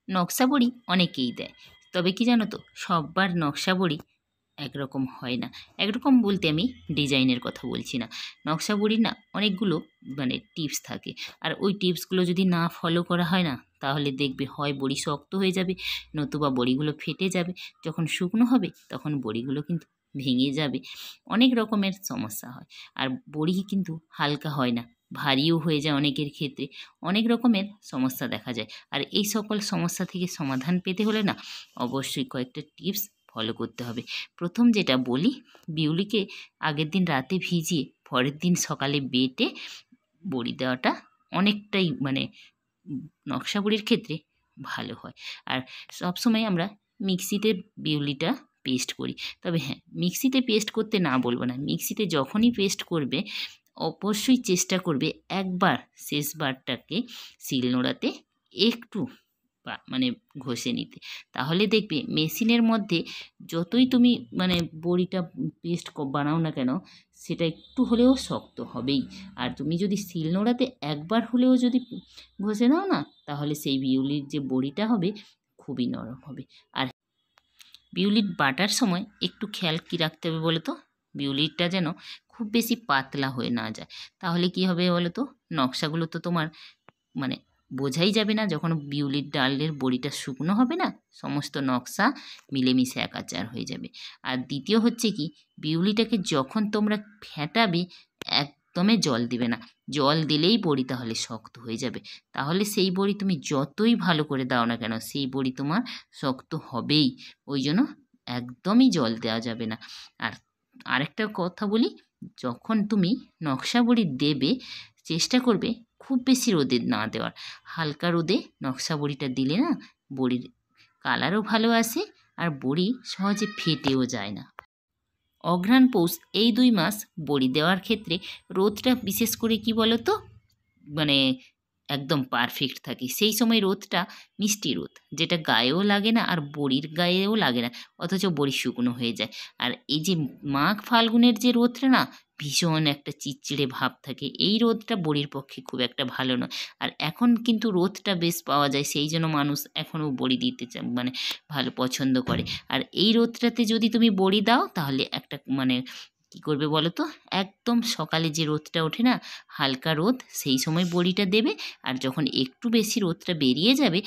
নকশা বড়ি অনেকেই দেয়, তবে কি জানো তো, সববার নকশা বড়ি একরকম হয় না। একরকম বলতে আমি ডিজাইনের কথা বলছি না। নকশা বড়ির না অনেকগুলো টিপস থাকে, আর ওই টিপসগুলো যদি না ফলো করা হয় না, তাহলে দেখবে হয় বড়ি শক্ত হয়ে যাবে, নতুবা বড়িগুলো ফেটে যাবে। যখন শুকনো হবে তখন বড়িগুলো কিন্তু ভেঙে যাবে। অনেক রকমের সমস্যা হয়। আর বড়ি কিন্তু হালকা হয় না, ভারীও হয়ে যায় অনেকের ক্ষেত্রে। অনেক রকমের সমস্যা দেখা যায়। আর এই সকল সমস্যা থেকে সমাধান পেতে হলে না, অবশ্যই কয়েকটা টিপস ফলো করতে হবে। প্রথম যেটা বলি, বিউলিকে আগের দিন রাতে ভিজিয়ে পরের দিন সকালে বেটে বড়ি দেওয়াটা অনেকটাই নকশা বড়ির ক্ষেত্রে ভালো হয়। আর সবসময় আমরা মিক্সিতে বিউলিটা পেস্ট করি। তবে হ্যাঁ, মিক্সিতে পেস্ট করতে না বলবো না, মিক্সিতে যখনই পেস্ট করবে অবশ্যই চেষ্টা করবে একবার শেষবারটাকে শিলনোড়াতে একটু ঘষে নিতে। তাহলে দেখবে মেশিনের মধ্যে যতই তুমি বড়িটা পেস্ট বানাও না কেন, সেটা একটু হলেও শক্ত হবেই। আর তুমি যদি শিলনোড়াতে একবার হলেও যদি ঘষে নাও না, তাহলে সেই বিউলির যে বড়িটা হবে খুবই নরম হবে। আর বিউলির বাটার সময় একটু খেয়াল কি রাখতে হবে বলো তো, বিউলিটা যেন খুব বেশি পাতলা হয়ে না যায়। তাহলে কি হবে বলো তো, নকশাগুলো তো তোমার বোঝাই যাবে না। যখন বিউলির ডালের বড়িটা শুকনো হবে না, সমস্ত নকশা মিলেমিশে একাচার হয়ে যাবে। আর দ্বিতীয় হচ্ছে কি, বিউলিটাকে যখন তোমরা ফেটাবে একদমই জল দিবে না। জল দিলেই বড়ি তাহলে শক্ত হয়ে যাবে। তাহলে সেই বড়ি তুমি যতই ভালো করে দাও না কেন, সেই বড়ি তোমার শক্ত হবেই। ওই জন্য একদমই জল দেওয়া যাবে না। আর আরেকটা কথা বলি, যখন তুমি নকশা বড়ি দেবে, চেষ্টা করবে খুব বেশি রোদে না দেওয়ার। হালকা রোদে নকশা বড়িটা দিলে না, বড়ির কালারও ভালো আসে, আর বড়ি সহজে ফেটেও যায় না। অঘ্রাণ পৌষ এই 2 মাস বড়ি দেওয়ার ক্ষেত্রে রোদটা বিশেষ করে কি বলো তো, একদম পারফেক্ট থাকে। সেই সময় রোদটা মিষ্টি রোদ, যেটা গায়েও লাগে না আর বড়ির গায়েও লাগে না, অথচ বড়ি শুকনো হয়ে যায়। আর এই যে মাঘ ফাল্গুনের যে রোদটা না, ভীষণ একটা চিড়চিড়ে ভাব থাকে। এই রোদটা বড়ির পক্ষে খুব একটা ভালো নয়। আর এখন কিন্তু রোদটা বেশ পাওয়া যায়, সেই জন্য মানুষ এখনও বড়ি দিতে ভালো পছন্দ করে। আর এই রোদটাতে যদি তুমি বড়ি দাও, তাহলে একটা কী করবে বলো তো, একদম সকালে যে রোদটা ওঠে না, হালকা রোদ, সেই সময় বড়িটা দেবে। আর যখন একটু বেশি রোদটা বেরিয়ে যাবে,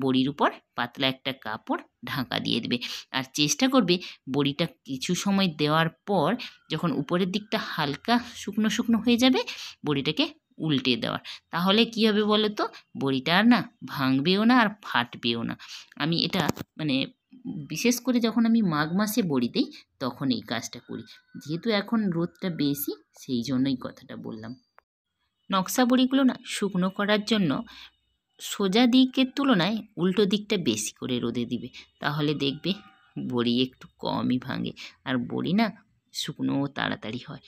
বড়ির উপর পাতলা একটা কাপড় ঢাকা দিয়ে দেবে। আর চেষ্টা করবে বড়িটা কিছু সময় দেওয়ার পর, যখন উপরের দিকটা হালকা শুকনো শুকনো হয়ে যাবে, বড়িটাকে উল্টে দেওয়ার। তাহলে কী হবে বলো তো, বড়িটা আর না ভাঙবেও না আর ফাটবেও না। আমি এটা বিশেষ করে যখন আমি মাঘ মাসে বড়ি দিই, তখন এই কাজটা করি। যেহেতু এখন রোদটা বেশি, সেই জন্যই কথাটা বললাম। নকশা বড়িগুলো না শুকনো করার জন্য সোজা দিকের তুলনায় উল্টো দিকটা বেশি করে রোদে দিবে। তাহলে দেখবে বড়ি একটু কমই ভাঙে, আর বড়ি না শুকনোও তাড়াতাড়ি হয়।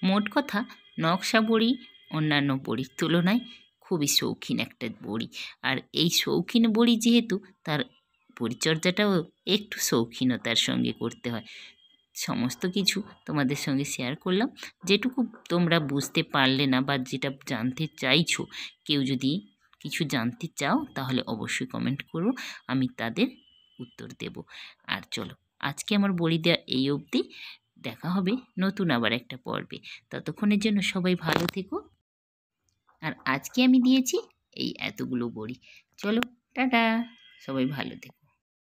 মোট কথা, নকশা বড়ি অন্যান্য বড়ির তুলনায় খুবই শৌখিন একটা বড়ি। আর এই শৌখিন বড়ি যেহেতু, তার পরিচর্যাটাও একটু শৌখিনতার সঙ্গে করতে হয়। সমস্ত কিছু তোমাদের সঙ্গে শেয়ার করলাম। যেটুকু তোমরা বুঝতে পারলে না বা যেটা জানতে চাইছো, কেউ যদি কিছু জানতে চাও, তাহলে অবশ্যই কমেন্ট করো, আমি তাদের উত্তর দেব। আর চলো, আজকে আমার বড়ি দেওয়া এই অবধি। দেখা হবে নতুন আবার একটা পর্বে। ততক্ষণের জন্য সবাই ভালো থেকো। আর আজকে আমি দিয়েছি এই এতগুলো বড়ি। চলো, টাটা, সবাই ভালো থেকো।